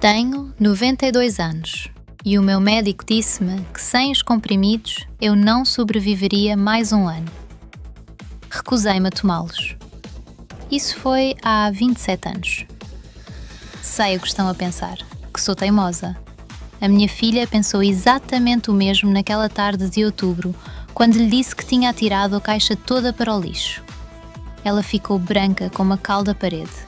Tenho 92 anos e o meu médico disse-me que sem os comprimidos eu não sobreviveria mais um ano. Recusei-me a tomá-los. Isso foi há 27 anos. Sei o que estão a pensar, que sou teimosa. A minha filha pensou exatamente o mesmo naquela tarde de outubro, quando lhe disse que tinha atirado a caixa toda para o lixo. Ela ficou branca como a cal da parede.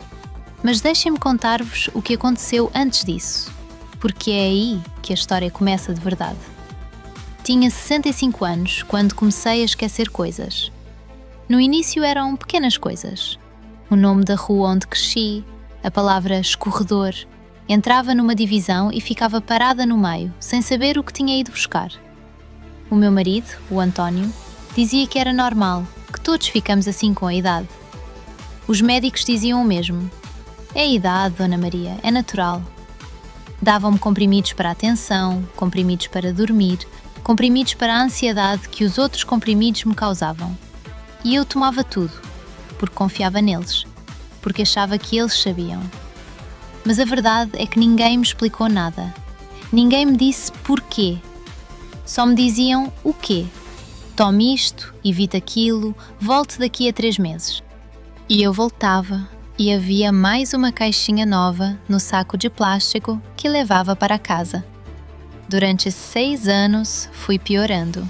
Mas deixem-me contar-vos o que aconteceu antes disso, porque é aí que a história começa de verdade. Tinha 65 anos quando comecei a esquecer coisas. No início eram pequenas coisas. O nome da rua onde cresci, a palavra escorredor. Entrava numa divisão e ficava parada no meio, sem saber o que tinha ido buscar. O meu marido, o António, dizia que era normal, que todos ficamos assim com a idade. Os médicos diziam o mesmo. É a idade, Dona Maria, é natural. Davam-me comprimidos para a tensão, comprimidos para dormir, comprimidos para a ansiedade que os outros comprimidos me causavam. E eu tomava tudo, porque confiava neles, porque achava que eles sabiam. Mas a verdade é que ninguém me explicou nada. Ninguém me disse porquê. Só me diziam o quê. Tome isto, evite aquilo, volte daqui a 3 meses. E eu voltava. E havia mais uma caixinha nova no saco de plástico que levava para casa. Durante 6 anos fui piorando.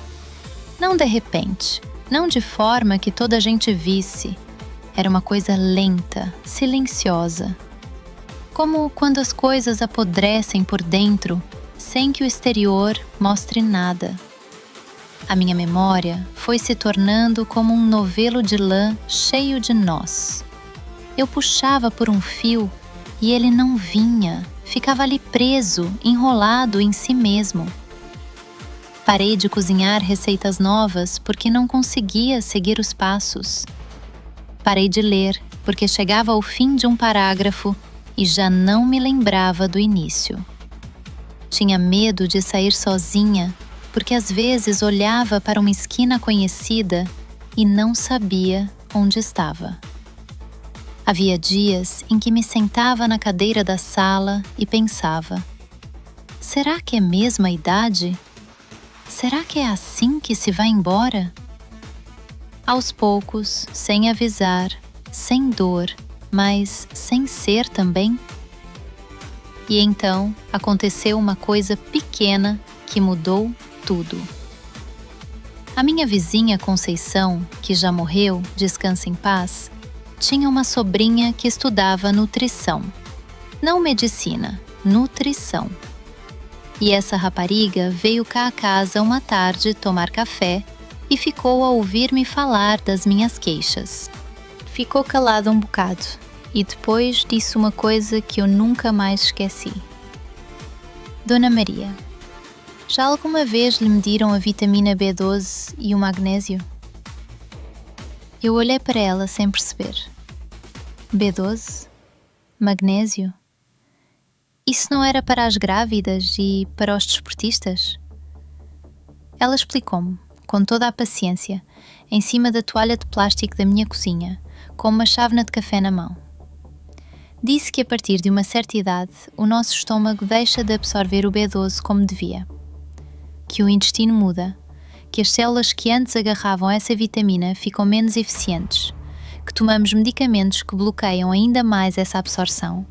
Não de repente, não de forma que toda a gente visse. Era uma coisa lenta, silenciosa. Como quando as coisas apodrecem por dentro, sem que o exterior mostre nada. A minha memória foi se tornando como um novelo de lã cheio de nós. Eu puxava por um fio e ele não vinha, ficava ali preso, enrolado em si mesmo. Parei de cozinhar receitas novas porque não conseguia seguir os passos. Parei de ler porque chegava ao fim de um parágrafo e já não me lembrava do início. Tinha medo de sair sozinha porque às vezes olhava para uma esquina conhecida e não sabia onde estava. Havia dias em que me sentava na cadeira da sala e pensava: será que é mesmo a idade? Será que é assim que se vai embora? Aos poucos, sem avisar, sem dor, mas sem ser também. E então aconteceu uma coisa pequena que mudou tudo. A minha vizinha Conceição, que já morreu, descansa em paz, tinha uma sobrinha que estudava nutrição. Não medicina, nutrição. E essa rapariga veio cá a casa uma tarde tomar café e ficou a ouvir-me falar das minhas queixas. Ficou calada um bocado e depois disse uma coisa que eu nunca mais esqueci. Dona Maria, já alguma vez lhe mediram a vitamina B12 e o magnésio? Eu olhei para ela sem perceber. B12? Magnésio? Isso não era para as grávidas e para os desportistas? Ela explicou-me, com toda a paciência, em cima da toalha de plástico da minha cozinha, com uma chávena de café na mão. Disse que a partir de uma certa idade, o nosso estômago deixa de absorver o B12 como devia. Que o intestino muda, que as células que antes agarravam essa vitamina ficam menos eficientes, que tomamos medicamentos que bloqueiam ainda mais essa absorção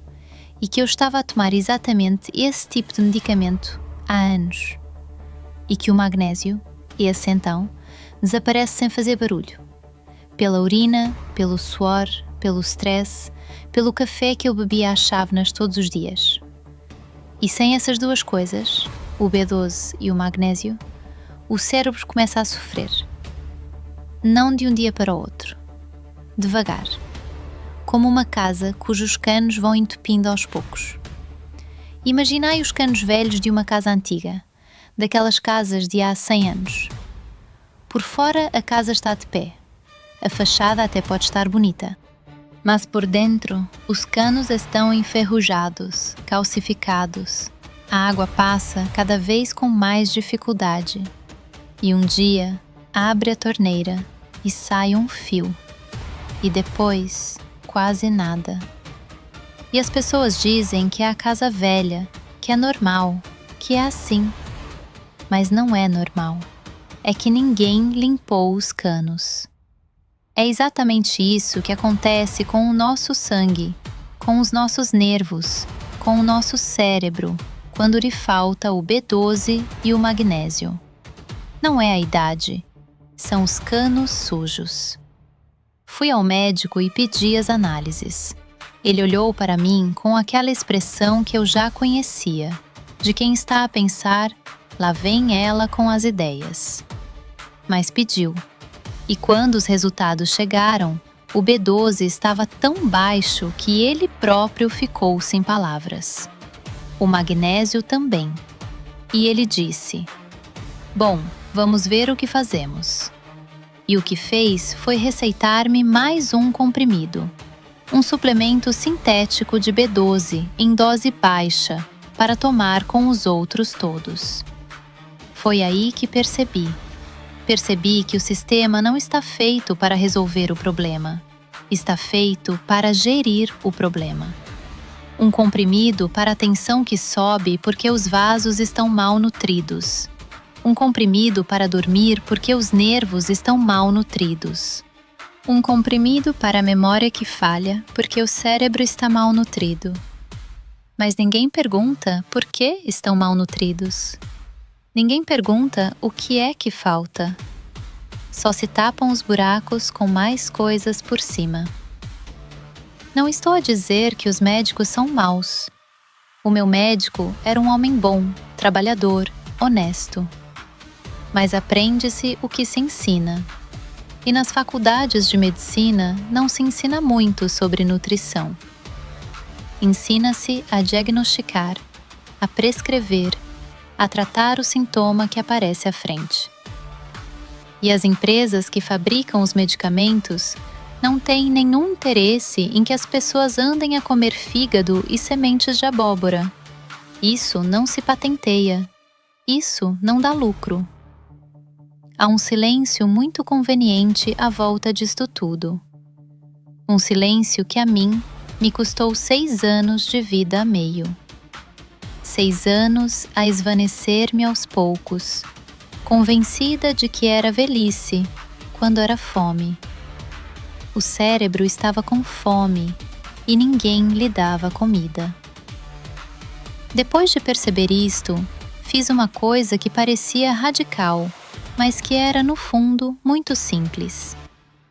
e que eu estava a tomar exatamente esse tipo de medicamento há anos. E que o magnésio, esse então, desaparece sem fazer barulho. Pela urina, pelo suor, pelo stress, pelo café que eu bebia às chávenas todos os dias. E sem essas duas coisas, o B12 e o magnésio, o cérebro começa a sofrer. Não de um dia para o outro. Devagar. Como uma casa cujos canos vão entupindo aos poucos. Imaginai os canos velhos de uma casa antiga, daquelas casas de há 100 anos. Por fora a casa está de pé. A fachada até pode estar bonita. Mas por dentro os canos estão enferrujados, calcificados. A água passa cada vez com mais dificuldade. E um dia abre a torneira e sai um fio. E depois, quase nada. E as pessoas dizem que é a casa velha, que é normal, que é assim. Mas não é normal. É que ninguém limpou os canos. É exatamente isso que acontece com o nosso sangue, com os nossos nervos, com o nosso cérebro, quando lhe falta o B12 e o magnésio. Não é a idade, são os canos sujos. Fui ao médico e pedi as análises. Ele olhou para mim com aquela expressão que eu já conhecia, de quem está a pensar, lá vem ela com as ideias. Mas pediu. E quando os resultados chegaram, o B12 estava tão baixo que ele próprio ficou sem palavras. O magnésio também. E ele disse: "Bom, vamos ver o que fazemos." E o que fez foi receitar-me mais um comprimido, um suplemento sintético de B12 em dose baixa, para tomar com os outros todos. Foi aí que percebi que o sistema não está feito para resolver o problema, está feito para gerir o problema. Um comprimido para a tensão que sobe porque os vasos estão mal nutridos. Um comprimido para dormir porque os nervos estão mal nutridos. Um comprimido para a memória que falha porque o cérebro está mal nutrido. Mas ninguém pergunta por que estão mal nutridos. Ninguém pergunta o que é que falta. Só se tapam os buracos com mais coisas por cima. Não estou a dizer que os médicos são maus. O meu médico era um homem bom, trabalhador, honesto. Mas aprende-se o que se ensina. E nas faculdades de medicina não se ensina muito sobre nutrição. Ensina-se a diagnosticar, a prescrever, a tratar o sintoma que aparece à frente. E as empresas que fabricam os medicamentos não têm nenhum interesse em que as pessoas andem a comer fígado e sementes de abóbora. Isso não se patenteia. Isso não dá lucro. Há um silêncio muito conveniente à volta disto tudo. Um silêncio que a mim me custou 6 anos de vida a meio. 6 anos a esvanecer-me aos poucos, convencida de que era velhice, quando era fome. O cérebro estava com fome e ninguém lhe dava comida. Depois de perceber isto, fiz uma coisa que parecia radical, mas que era, no fundo, muito simples.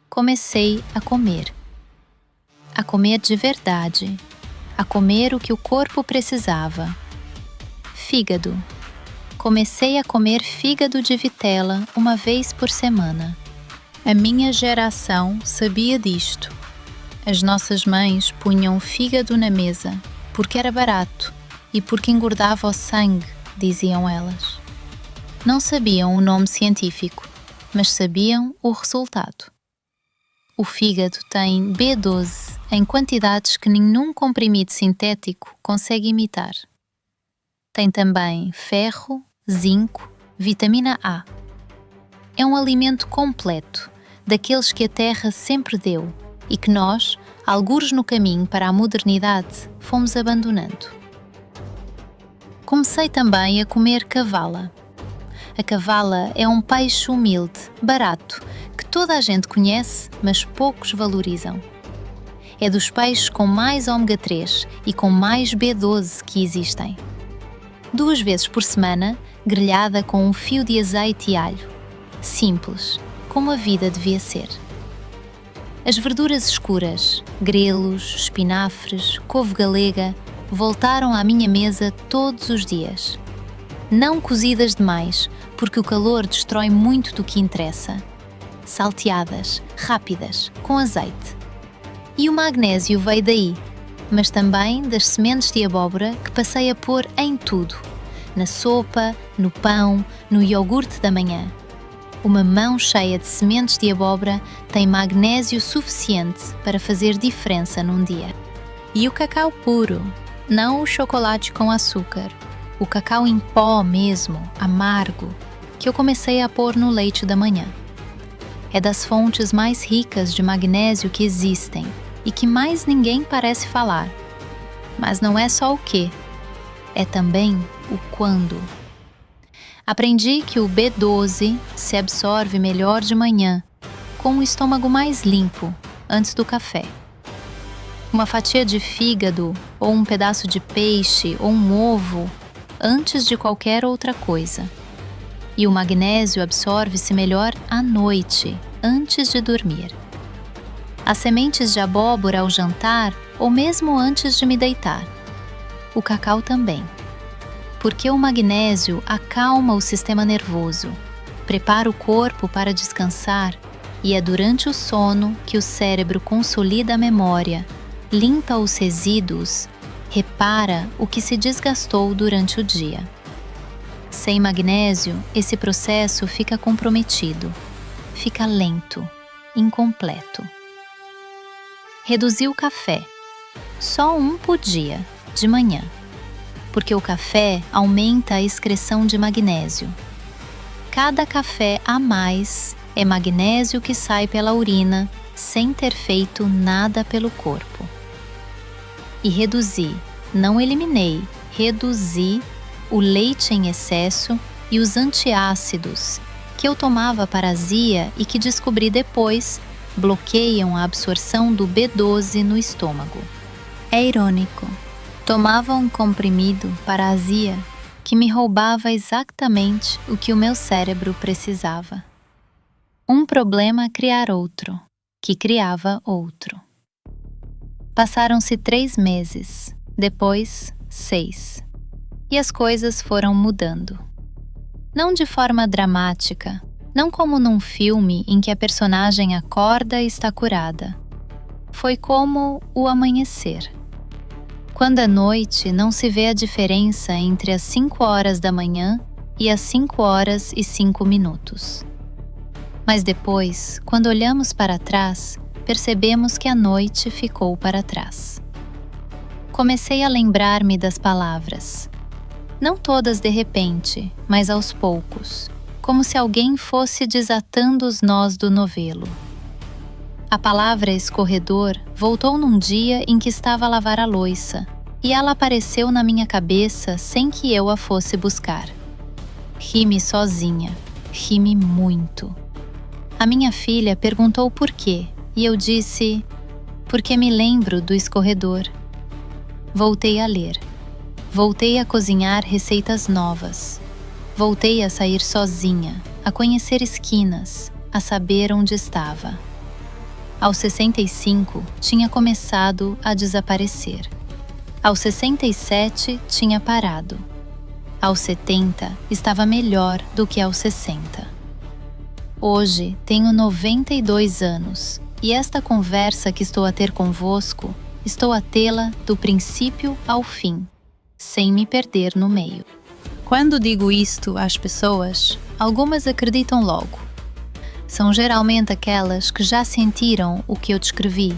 Comecei a comer. A comer de verdade. A comer o que o corpo precisava. Fígado. Comecei a comer fígado de vitela uma vez por semana. A minha geração sabia disto. As nossas mães punham o fígado na mesa, porque era barato e porque engordava o sangue, diziam elas. Não sabiam o nome científico, mas sabiam o resultado. O fígado tem B12 em quantidades que nenhum comprimido sintético consegue imitar. Tem também ferro, zinco, vitamina A. É um alimento completo, daqueles que a Terra sempre deu e que nós, algures no caminho para a modernidade, fomos abandonando. Comecei também a comer cavala. A cavala é um peixe humilde, barato, que toda a gente conhece, mas poucos valorizam. É dos peixes com mais ômega 3 e com mais B12 que existem. 2 vezes por semana, grelhada com um fio de azeite e alho. Simples, como a vida devia ser. As verduras escuras, grelos, espinafres, couve galega, voltaram à minha mesa todos os dias. Não cozidas demais, porque o calor destrói muito do que interessa. Salteadas, rápidas, com azeite. E o magnésio veio daí, mas também das sementes de abóbora que passei a pôr em tudo. Na sopa, no pão, no iogurte da manhã. Uma mão cheia de sementes de abóbora tem magnésio suficiente para fazer diferença num dia. E o cacau puro, não o chocolate com açúcar. O cacau em pó mesmo, amargo, que eu comecei a pôr no leite da manhã. É das fontes mais ricas de magnésio que existem e que mais ninguém parece falar. mas não é só o que, é também o quando. Aprendi que o B12 se absorve melhor de manhã, com o estômago mais limpo, antes do café. Uma fatia de fígado, ou um pedaço de peixe, ou um ovo, antes de qualquer outra coisa. E o magnésio absorve-se melhor à noite, antes de dormir. As sementes de abóbora ao jantar ou mesmo antes de me deitar. O cacau também. Porque o magnésio acalma o sistema nervoso, prepara o corpo para descansar e é durante o sono que o cérebro consolida a memória, limpa os resíduos, repara o que se desgastou durante o dia. Sem magnésio, esse processo fica comprometido, fica lento, incompleto. Reduzir o café. Só um por dia, de manhã. Porque o café aumenta a excreção de magnésio. Cada café a mais é magnésio que sai pela urina sem ter feito nada pelo corpo. E reduzi, não eliminei, reduzi o leite em excesso e os antiácidos que eu tomava para azia e que descobri depois bloqueiam a absorção do B12 no estômago. É irônico. Tomava um comprimido para azia que me roubava exatamente o que o meu cérebro precisava. Um problema criar outro, que criava outro. Passaram-se 3 meses, depois 6. E as coisas foram mudando. Não de forma dramática, não como num filme em que a personagem acorda e está curada. Foi como o amanhecer. Quando à noite não se vê a diferença entre as 5 horas da manhã e as 5 horas e 5 minutos. Mas depois, quando olhamos para trás, percebemos que a noite ficou para trás. Comecei a lembrar-me das palavras. Não todas de repente, mas aos poucos, como se alguém fosse desatando os nós do novelo. A palavra escorredor voltou num dia em que estava a lavar a louça, e ela apareceu na minha cabeça sem que eu a fosse buscar. Ri-me sozinha, ri-me muito. A minha filha perguntou por quê, e eu disse, porque me lembro do escorredor. Voltei a ler. Voltei a cozinhar receitas novas. Voltei a sair sozinha, a conhecer esquinas, a saber onde estava. Aos 65, tinha começado a desaparecer. Aos 67, tinha parado. Aos 70, estava melhor do que aos 60. Hoje, tenho 92 anos e esta conversa que estou a ter convosco, estou a tê-la do princípio ao fim, sem me perder no meio. Quando digo isto às pessoas, algumas acreditam logo. São geralmente aquelas que já sentiram o que eu descrevi,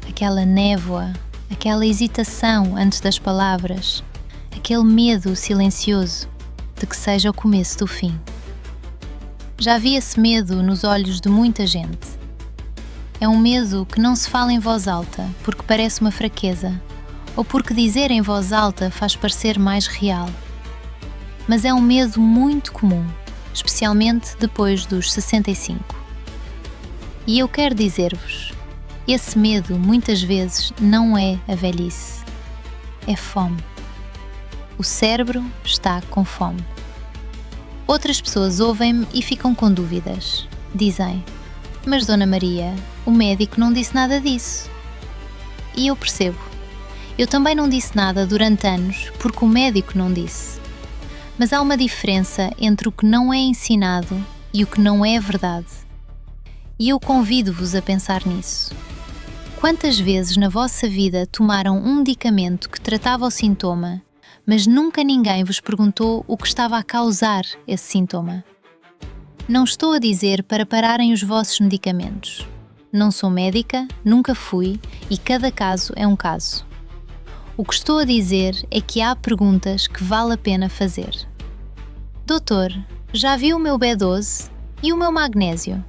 aquela névoa, aquela hesitação antes das palavras, aquele medo silencioso de que seja o começo do fim. Já vi esse medo nos olhos de muita gente. É um medo que não se fala em voz alta porque parece uma fraqueza, ou porque dizer em voz alta faz parecer mais real. Mas é um medo muito comum, especialmente depois dos 65. E eu quero dizer-vos, esse medo muitas vezes não é a velhice, é fome. O cérebro está com fome. Outras pessoas ouvem-me e ficam com dúvidas. Dizem, mas Dona Maria, o médico não disse nada disso. E eu percebo. Eu também não disse nada durante anos porque o médico não disse. Mas há uma diferença entre o que não é ensinado e o que não é verdade. E eu convido-vos a pensar nisso. Quantas vezes na vossa vida tomaram um medicamento que tratava o sintoma, mas nunca ninguém vos perguntou o que estava a causar esse sintoma? Não estou a dizer para pararem os vossos medicamentos. Não sou médica, nunca fui e cada caso é um caso. O que estou a dizer é que há perguntas que vale a pena fazer. Doutor, já viu o meu B12 e o meu magnésio?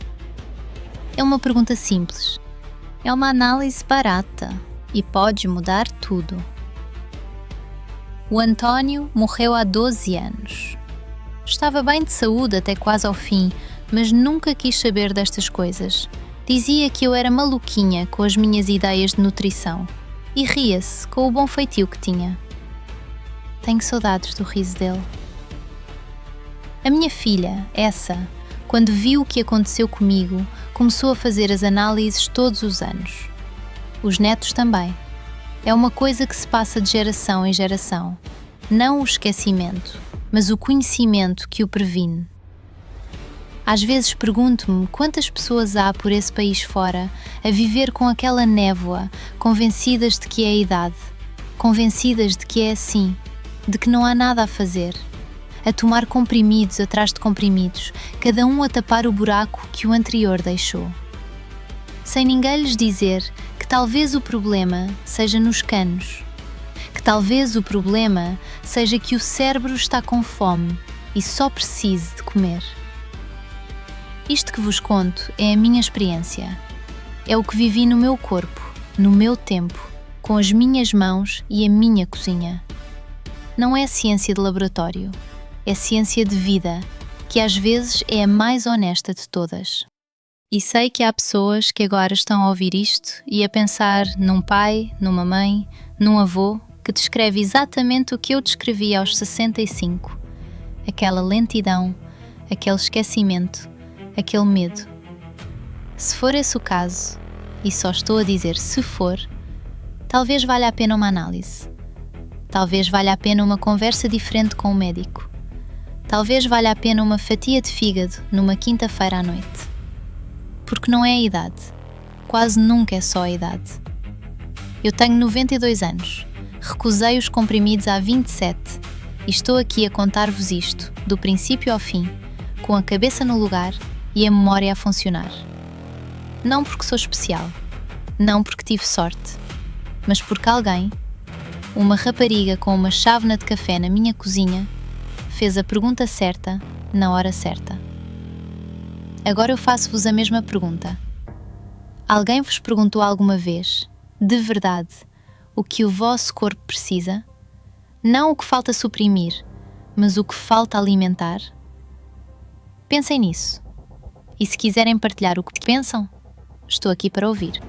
É uma pergunta simples. É uma análise barata e pode mudar tudo. O António morreu há 12 anos. Estava bem de saúde até quase ao fim, mas nunca quis saber destas coisas. Dizia que eu era maluquinha com as minhas ideias de nutrição e ria-se com o bom feitio que tinha. Tenho saudades do riso dele. A minha filha, essa, quando viu o que aconteceu comigo, começou a fazer as análises todos os anos. Os netos também. É uma coisa que se passa de geração em geração. Não o esquecimento, mas o conhecimento que o previne. Às vezes pergunto-me quantas pessoas há por esse país fora a viver com aquela névoa, convencidas de que é a idade, convencidas de que é assim, de que não há nada a fazer, a tomar comprimidos atrás de comprimidos, cada um a tapar o buraco que o anterior deixou. Sem ninguém lhes dizer que talvez o problema seja nos canos, que talvez o problema seja que o cérebro está com fome e só precise de comer. Isto que vos conto é a minha experiência. É o que vivi no meu corpo, no meu tempo, com as minhas mãos e a minha cozinha. Não é ciência de laboratório, é ciência de vida, que às vezes é a mais honesta de todas. E sei que há pessoas que agora estão a ouvir isto e a pensar num pai, numa mãe, num avô que descreve exatamente o que eu descrevi aos 65. Aquela lentidão, aquele esquecimento, aquele medo. Se for esse o caso, e só estou a dizer se for, talvez valha a pena uma análise. Talvez valha a pena uma conversa diferente com o médico. Talvez valha a pena uma fatia de fígado numa quinta-feira à noite. Porque não é a idade. Quase nunca é só a idade. Eu tenho 92 anos. Recusei os comprimidos há 27 e estou aqui a contar-vos isto, do princípio ao fim, com a cabeça no lugar e a memória a funcionar. Não porque sou especial, não porque tive sorte, mas porque alguém, uma rapariga com uma chávena de café na minha cozinha, fez a pergunta certa na hora certa. Agora eu faço-vos a mesma pergunta. Alguém vos perguntou alguma vez, de verdade, o que o vosso corpo precisa? Não o que falta suprimir, mas o que falta alimentar? Pensem nisso. E se quiserem partilhar o que pensam, estou aqui para ouvir.